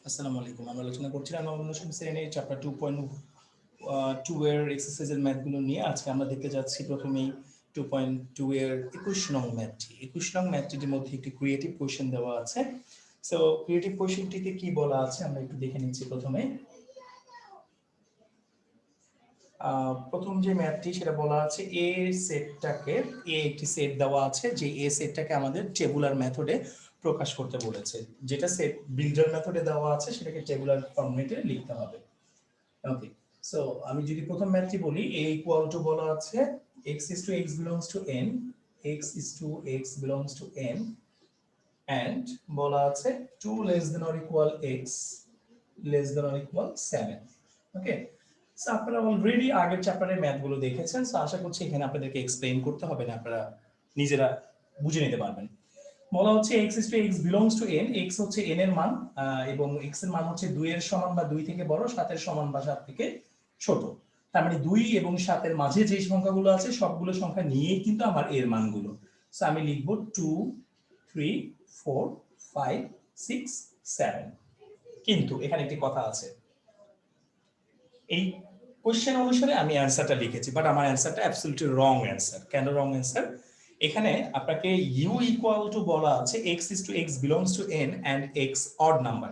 আসসালামু আলাইকুম। আমরা আলোচনা করছিলাম নবম দশম শ্রেণীর চ্যাপ্টার 2.2 এর এক্সারসাইজের ম্যাথগুলো নিয়ে। আজকে আমরা দেখতে যাচ্ছি প্রথমেই 2.2 এর 21 নং ম্যাথটি। 21 নং ম্যাথটির মধ্যে একটি ক্রিয়েটিভ কোয়েশ্চেন দেওয়া আছে। সো ক্রিয়েটিভ কোয়েশ্চেনটিতে কি বলা আছে আমরা একটু দেখে নিচ্ছি প্রথমে। প্রথম যে ম্যাথটি সেটা বলা আছে এ সেটটাকে, একটি সেট দেওয়া আছে, যে এ সেটটাকে আমাদের টেবুলার মেথডে প্রকাশ করতে বলেছে। যেটা সেট বিল্ডার মেথডে দেওয়া আছে সেটাকে টেবুলার ফরম্যাটে লিখতে হবে। ওকে, সো আমি যদি প্রথম ম্যাথটি বলি, a ইকুয়াল টু বলা আছে x is to x belongs to n, x is to x belongs to n, and বলা আছে 2 less than or equal x less than or equal 7. Okay, so আপনারা অলরেডি আগের চ্যাপ্টারের ম্যাথগুলো দেখেছেন, সো আশা করছি এখানে আপনাদেরকে এক্সপ্লেইন করতে হবে না, আপনারা নিজেরা বুঝে নিতে পারবেন। বলা হচ্ছে x is to x belongs to n, x হচ্ছে n এর মান, এবং x এর মান হচ্ছে 2 এর সমান বা 2 থেকে বড়, 7 এর সমান বা 7 থেকে ছোট। তার মানে 2 এবং 7 এর মাঝে যে সংখ্যাগুলো আছে সবগুলো সংখ্যা নিয়েই কিন্তু আমার এর মানগুলো। সো আমি লিখব 2 3 4 5 6 7। কিন্তু এখানে একটি কথা আছে, এই কোশ্চেন অনুসারে আমি অ্যান্সারটা লিখেছি, বাট আমার অ্যান্সারটা অ্যাবসলিউটলি রং অ্যান্সার। কেন রং অ্যান্সার? এখানে আপনাকে u ইকুয়াল টু বলা আছে x is to x belongs to n and x odd number.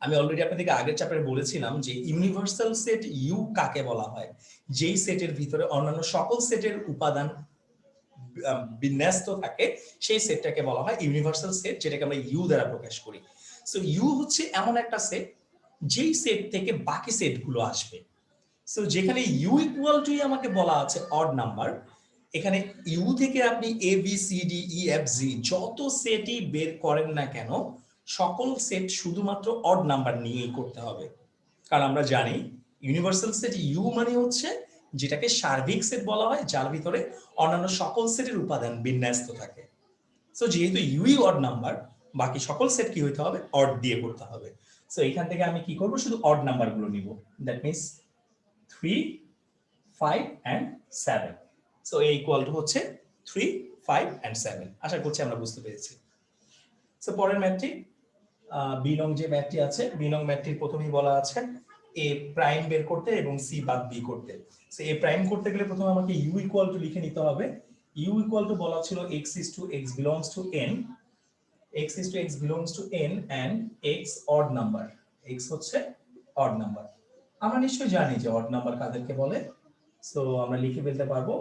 আমি অলরেডি আপনাদেরকে আগের চ্যাপ্টারে বলেছিলাম যে ইউনিভার্সাল সেট u কাকে বলা হয়, যেই সেটের ভিতরে অন্যান্য সকল সেটের উপাদান বিন্যস্ত থাকে সেই সেটটাকে বলা হয় ইউনিভার্সাল সেট, যেটাকে আমরা u দ্বারা প্রকাশ করি। সো u হচ্ছে এমন একটা সেট যেই সেট থেকে বাকি সেটগুলো আসবে। সো যেখানে u ইকুয়াল টু আমাকে বলা আছে অড নাম্বার, এখানে u থেকে আপনি a b c d e f g যত সেটই বের করেন না কেন, সকল সেট শুধুমাত্র অড নাম্বার নিয়েই করতে হবে। কারণ আমরা জানি ইউনিভার্সাল সেট u মানে হচ্ছে যেটাকে সার্বিক সেট বলা হয়, যার ভিতরে অন্যান্য সকল সেটের উপাদান বিন্যস্ত থাকে। সো যেহেতু u অড নাম্বার, বাকি সকল সেট কি হইতে হবে? অড দিয়ে করতে হবে। সো এখান থেকে আমি কি করব? শুধু অড নাম্বারগুলো নিব। That means 3 5 and 7. So a equal to হচ্ছে 3 5 and 7। আশা করছি আমরা বুঝতে পেরেছি। সো পরের ম্যাথটি, বি নং যে ম্যাথটি আছে, বি নং ম্যাথটির প্রথমেই বলা আছে এ প্রাইম বের করতে এবং সি বাদ বি করতে। সো এ প্রাইম করতে গেলে প্রথমে আমাকে ইউ ইকুয়াল টু লিখে নিতে হবে। ইউ ইকুয়াল টু বলা ছিল x is to x belongs to n, x is to x belongs to n and x odd number, x হচ্ছে odd number। আমরা নিশ্চয়ই জানি যে odd number কাদেরকে বলে। সো আমরা লিখে ফেলতে পারবো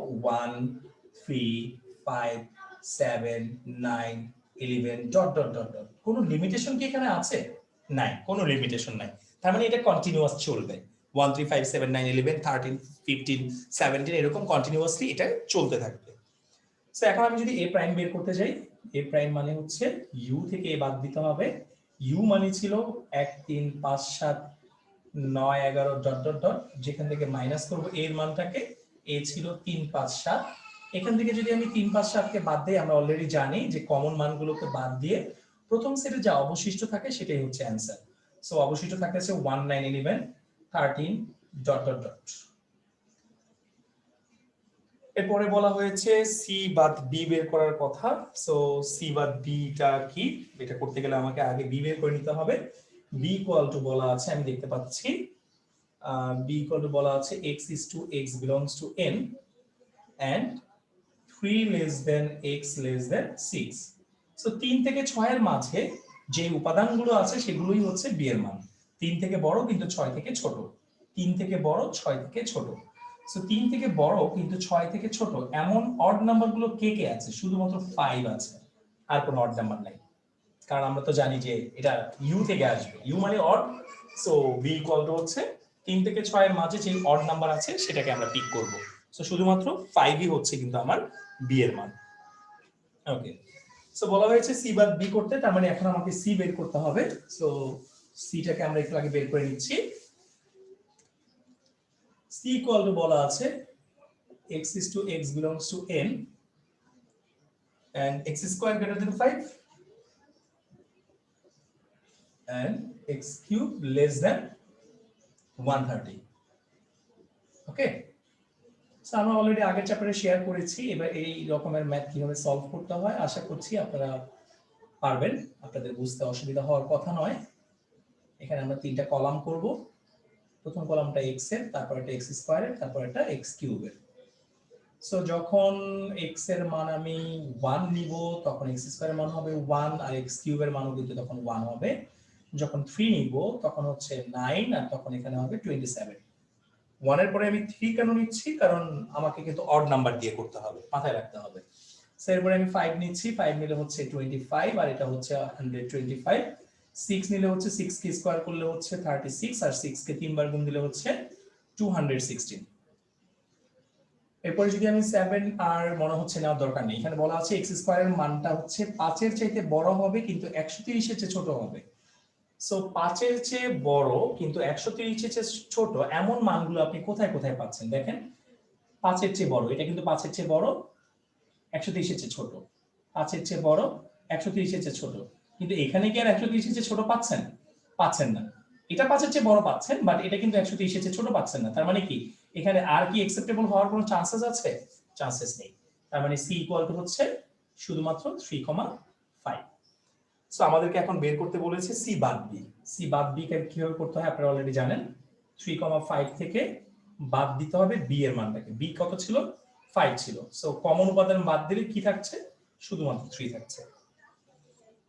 1 3 5 7 9 11 ডট ডট ডট ডট। কোনো লিমিটেশন কি এখানে আছে? নাই, কোনো লিমিটেশন নাই। তার মানে এটা কন্টিনিউয়াস চলবে। 1 3 5 7 9 11 13 15 17 এরকম কন্টিনিউয়াসলি এটা চলতে থাকবে। সো এখন আমি যদি এ প্রাইম বের করতে যাই, এ প্রাইম মানে হচ্ছে ইউ থেকে এ বাদ দিতে হবে। ইউ মানে ছিল 1 3 5 7 9 11 ডট ডট ডট, যেখান থেকে মাইনাস করব এর মানটাকে, এ ছিল 3 5 7। এখান থেকে যদি আমি 3 5 7 কে বাদ দেই, আমরা অলরেডি জানি যে কমন মানগুলোকে বাদ দিয়ে প্রথম সেটে যা অবশিষ্ট থাকে সেটাই হচ্ছে অ্যানসার। সো অবশিষ্ট থাকতেছে 1 9 11 13 ডট ডট ডট। এরপরে বলা হয়েছে সি বাদ বি বের করার কথা। সো সি বাদ বিটা কি, এটা করতে গেলে আমাকে আগে বি বের করে নিতে হবে। বি ইকুয়াল টু বলা আছে, আমি দেখতে পাচ্ছি বি ইকুয়াল টু বলা আছে x is to x belongs to n and 3 less than x less than 6। So 3 থেকে 6 এর মাঝে যে উপাদানগুলো আছে সেগুলোই হচ্ছে বি এর মান। 3 থেকে বড় কিন্তু 6 থেকে ছোট, 3 থেকে বড় 6 থেকে ছোট। সো 3 থেকে বড় কিন্তু 6 থেকে ছোট এমন অড নাম্বারগুলো কে কে আছে? শুধুমাত্র 5 আছে, আর কোনো অড নাম্বার নাই। কারণ আমরা তো জানি যে এটা ইউ থেকে আসবে, ইউ মানে odd. So B equal to হচ্ছে 3 থেকে 6 এর মাঝে যে অড নাম্বার আছে সেটাকে আমরা পিক করব। সো শুধুমাত্র 5ই হচ্ছে কিন্তু আমার বি এর মান। ওকে, সো বলা হয়েছে সি বাদ বি করতে, তার মানে এখন আমাকে সি বের করতে হবে। সো সিটাকে আমরা একটু আগে বের করে নিচ্ছি। সি ইকুয়াল টু বলা আছে x is to x belongs to n and x square greater than 5 and x cube less than 130। Okay, so আমরা অলরেডি আগের চ্যাপ্টারে শেয়ার করেছি। এবার এই রকমের ম্যাথ কিভাবে সলভ করতে হয় আশা করছি আপনারা পারবেন, আপনাদের বুঝতে অসুবিধা হওয়ার কথা নয়। এখানে আমরা তিনটা কলাম করব। প্রথম কলামটা x এর, তারপর একটা x স্কয়ারের, তারপর একটা x কিউবের। সো যখন x এর মান আমি 1 নিব তখন x স্কয়ারের মান হবে 1 আর x কিউবের মানও কিন্তু তখন 1 হবে। যখন 3 নিব তখন হচ্ছে 9 আর তখন এখানে হবে 27। 1 এর পরে আমি 3 কেন নিচ্ছি, কারণ আমাকে কিন্তু অড নাম্বার দিয়ে করতে হবে, মাথায় রাখতে হবে। সো এরপরে আমি 5 নিচ্ছি, 5 নিলে হচ্ছে 25 আর এটা হচ্ছে 125। 6 নিলে হচ্ছে 6 কে স্কয়ার করলে হচ্ছে 36 আর 6 কে 3 বার গুণ দিলে হচ্ছে 216। এরপরে যদি আমি 7 আর মনে হচ্ছে নেওয়ার দরকার নেই, এখানে বলা আছে x স্কয়ারের মানটা হচ্ছে 5 এর চাইতে বড় হবে কিন্তু 130 এর চেয়ে ছোট হবে। সো 5 এর চেয়ে বড় কিন্তু 130 এর চেয়ে ছোট এমন মানগুলো আপনি কোথায় কোথায় পাচ্ছেন দেখেন। 5 এর চেয়ে বড়, এটা কিন্তু 5 এর চেয়ে বড়, 130 এর চেয়ে ছোট। 5 এর চেয়ে বড়, 130 এর চেয়ে ছোট। কিন্তু এখানে কি আর 130 এর চেয়ে ছোট পাচ্ছেন? পাচ্ছেন না। এটা 5 এর চেয়ে বড় পাচ্ছেন, বাট এটা কিন্তু 130 এর চেয়ে ছোট পাচ্ছেন না। তার মানে কি এখানে আর কি অ্যাকসেপ্টেবল হওয়ার কোনো চান্সেস আছে? চান্সেস নেই। তার মানে c ইকুয়াল টু হচ্ছে শুধুমাত্র 3,5। সো আমাদেরকে এখন বের করতে বলেছে c বাদ b। c বাদ b কিভাবে করতে হয় আপনারা অলরেডি জানেন। 3,5 থেকে বাদ দিতে হবে b এর মানটাকে। b কত ছিল? 5 ছিল। সো কমন উপাদান বাদ দিলে কি থাকছে? শুধুমাত্র 3 থাকছে।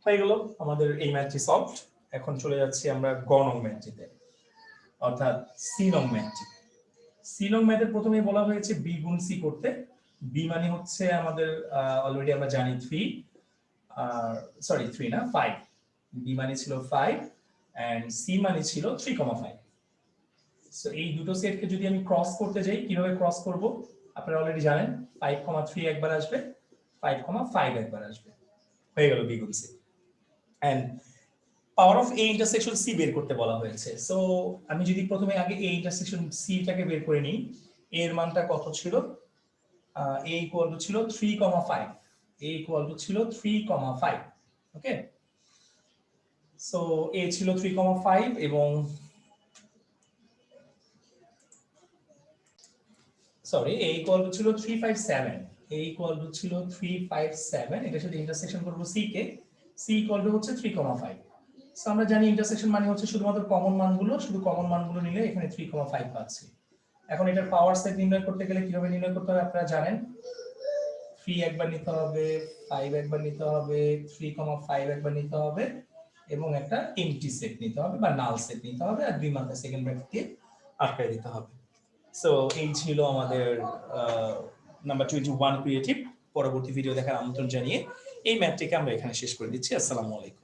হয়ে গেল আমাদের এই ম্যাথটি সলভড। এখন চলে যাচ্ছি আমরা গ নং ম্যাথটিতে, অর্থাৎ সি নং ম্যাথটি। সি নং ম্যাথের প্রথমে বলা হয়েছে b গুণ c করতে। b মানে হচ্ছে আমাদের অলরেডি আমরা জানি 3, সরি 3 না 5। b মানে ছিল 5 এন্ড c মানে ছিল 3,5। সো এই দুটো সেটকে যদি আমি ক্রস করতে যাই, কিভাবে ক্রস করব আপনারা অলরেডি জানেন। 5,3 একবার আসবে, 5,5 একবার আসবে। হয়ে গেল b গুণ c। And power of a intersection c বের করতে বলা হয়েছে। সো আমি যদি প্রথমে আগে a ইন্টারসেকশন c টাকে বের করে নিই, a এর মানটা কত ছিল? a ইকুয়াল টু ছিল 3,5। a ইকুয়াল টু ছিল 3,5। ওকে, সো a ছিল 3,5 এবং সরি a ইকুয়াল টু ছিল 357। a ইকুয়াল টু ছিল 357। এটা সাথে ইন্টারসেকশন করব c K. c equal to হচ্ছে 3,5। সো আমরা জানি ইন্টারসেকশন মানে হচ্ছে শুধুমাত্র কমন মানগুলো, শুধু কমন মানগুলো নিলে এখানে 3,5 পাচ্ছি। এখন এটার পাওয়ার সেট নির্ণয় করতে গেলে কিভাবে নির্ণয় করতে হবে আপনারা জানেন। 3 একবার নিতে হবে, 5 একবার নিতে হবে, 3,5 একবার নিতে হবে এবং একটা এমটি সেট নিতে হবে বা নাল সেট নিতে হবে আর দুই মাত্রা সেকেন্ড ব্র্যাকেট দিয়ে আটকায় দিতে হবে। সো এই ছিল আমাদের নাম্বার 21 ক্রিয়েটিভ। পরবর্তী ভিডিও দেখার আমন্ত্রণ জানিয়ে এই ম্যাথটিকে আমরা এখানে শেষ করে দিচ্ছি। আসসালামু আলাইকুম।